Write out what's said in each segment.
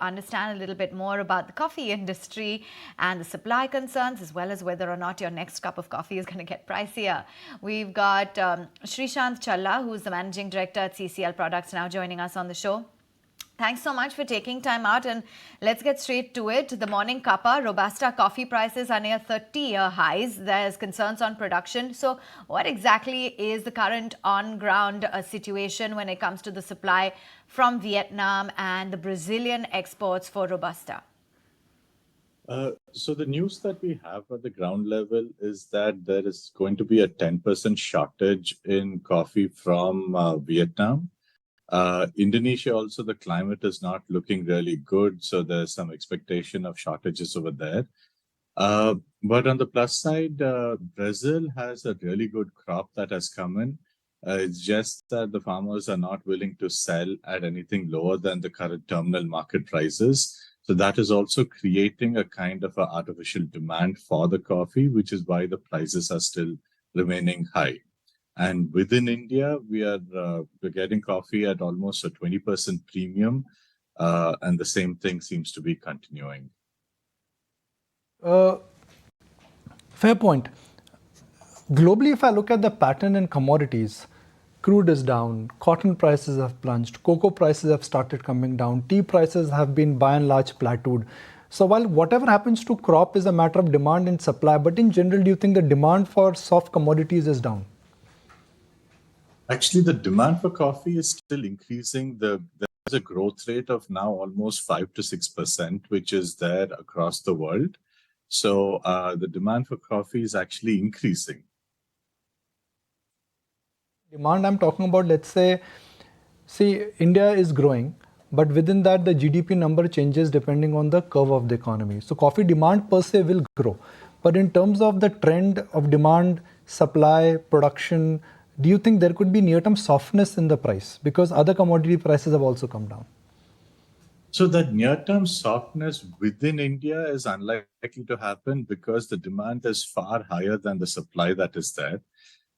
understand a little bit more about the coffee industry and the supply concerns, as well as whether or not your next cup of coffee is going to get pricier. We've got Srishant Challa, who's the managing director at CCL Products, now joining us on the show. Thanks so much for taking time out, and let's get straight to it. The morning cuppa, Robusta coffee prices are near 30-year highs. There's concerns on production. So what exactly is the current on-ground situation when it comes to the supply from Vietnam and the Brazilian exports for Robusta? So the news that we have at the ground level is that there is going to be a 10% shortage in coffee from Vietnam. Indonesia also, the climate is not looking really good, so there's some expectation of shortages over there. But on the plus side, Brazil has a really good crop that has come in. It's just that the farmers are not willing to sell at anything lower than the current terminal market prices. So that is also creating a kind of an artificial demand for the coffee, which is why the prices are still remaining high. And within India, we're getting coffee at almost a 20% premium, and the same thing seems to be continuing. Fair point. Globally, if I look at the pattern in commodities, crude is down, cotton prices have plunged, cocoa prices have started coming down, tea prices have been by and large plateaued. So while whatever happens to crop is a matter of demand and supply, but in general, do you think the demand for soft commodities is down? Actually, the demand for coffee is still increasing. There's a growth rate of now almost 5 to 6%, which is there across the world. So the demand for coffee is actually increasing. Demand I'm talking about, let's say, see, India is growing, but within that, the GDP number changes depending on the curve of the economy. So coffee demand per se will grow. But in terms of the trend of demand, supply, production, do you think there could be near-term softness in the price? Because other commodity prices have also come down. So that near-term softness within India is unlikely to happen because the demand is far higher than the supply that is there.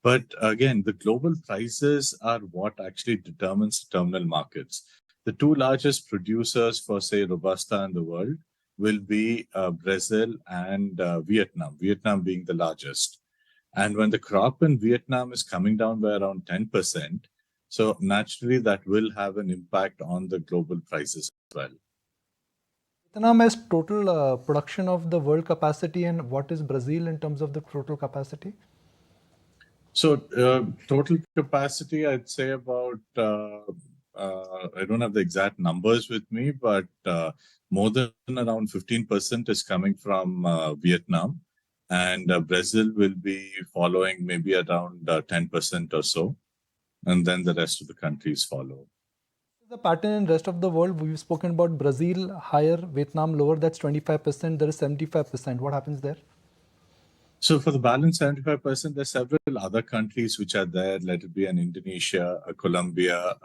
But again, the global prices are what actually determines terminal markets. The two largest producers for, say, Robusta in the world will be Brazil and Vietnam, Vietnam being the largest. And when the crop in Vietnam is coming down by around 10%, so naturally that will have an impact on the global prices as well. Vietnam has total production of the world capacity, and what is Brazil in terms of the total capacity? So total capacity, I'd say about, I don't have the exact numbers with me, but more than around 15% is coming from Vietnam. And Brazil will be following maybe around 10% or so. And then the rest of the countries follow. The pattern in the rest of the world, we've spoken about Brazil higher, Vietnam lower, that's 25%, there is 75%. What happens there? So for the balance 75%, there's several other countries which are there, let it be an Indonesia, a Colombia,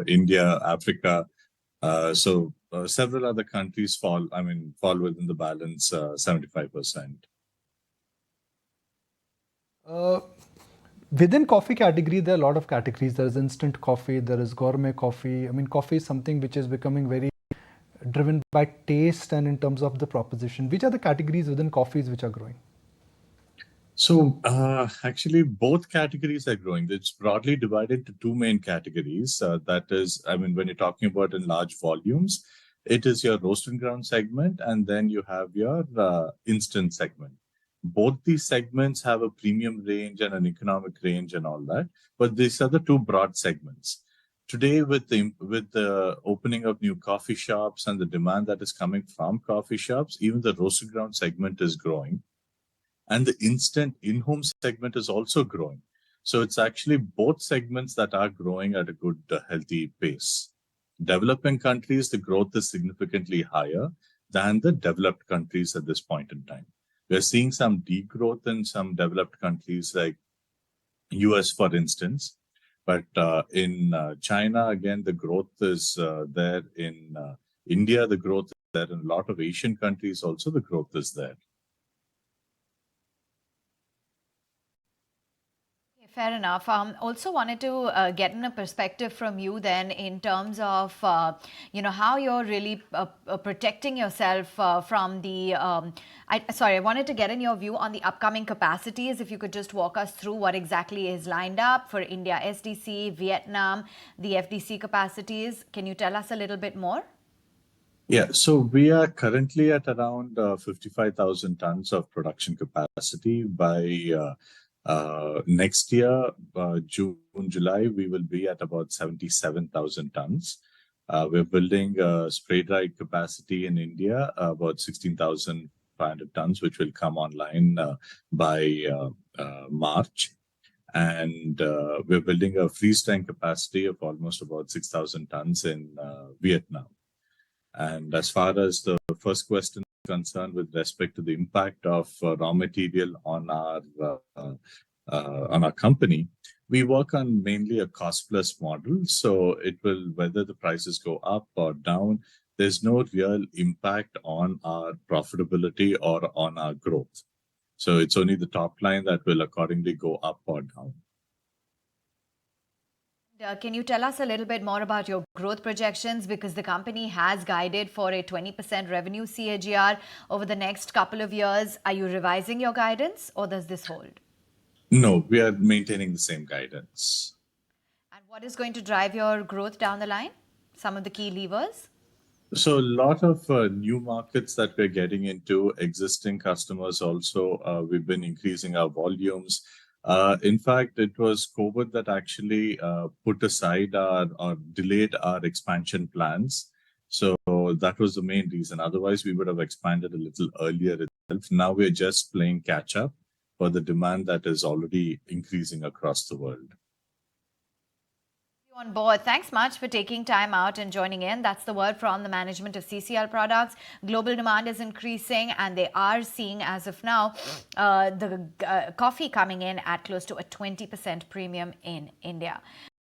India, Africa. So several other countries fall within the balance 75%. Within coffee category, there are a lot of categories. There is instant coffee, there is gourmet coffee. I mean, coffee is something which is becoming very driven by taste and in terms of the proposition. Which are the categories within coffees which are growing? So actually, both categories are growing. It's broadly divided into two main categories. That is, when you're talking about in large volumes, it is your roast and ground segment, and then you have your instant segment. Both these segments have a premium range and an economic range and all that, but these are the two broad segments. Today, with the opening of new coffee shops and the demand that is coming from coffee shops, even the roasted ground segment is growing. And the instant in-home segment is also growing. So it's actually both segments that are growing at a good, healthy pace. Developing countries, the growth is significantly higher than the developed countries at this point in time. We're seeing some degrowth in some developed countries like US, for instance. But in China, again, the growth is there. In India, the growth is there. In a lot of Asian countries also, the growth is there. Fair enough. Also wanted to get in a perspective from you then in terms of, how you're really protecting yourself from the, I wanted to get in your view on the upcoming capacities. If you could just walk us through what exactly is lined up for India SDC, Vietnam, the FDC capacities. Can you tell us a little bit more? Yeah, so we are currently at around 55,000 tons of production capacity. By next year, June, July, we will be at about 77,000 tons. We're building a spray dried capacity in India, about 16,500 tons, which will come online by March. And we're building a freeze tank capacity of almost about 6,000 tons in Vietnam. And as far as the first question is concerned with respect to the impact of raw material on our company, we work on mainly a cost plus model. So it will, whether the prices go up or down, there's no real impact on our profitability or on our growth. So it's only the top line that will accordingly go up or down. Can you tell us a little bit more about your growth projections? Because the company has guided for a 20% revenue CAGR over the next couple of years. Are you revising your guidance or does this hold? No, we are maintaining the same guidance. And what is going to drive your growth down the line? Some of the key levers? So a lot of new markets that we're getting into, existing customers also, we've been increasing our volumes. In fact, it was COVID that actually put aside or delayed our expansion plans. So that was the main reason. Otherwise, we would have expanded a little earlier itself. Now we're just playing catch up for the demand that is already increasing across the world. On board. Thanks much for taking time out and joining in. That's the word from the management of CCL products. Global demand is increasing and they are seeing as of now the coffee coming in at close to a 20% premium in India.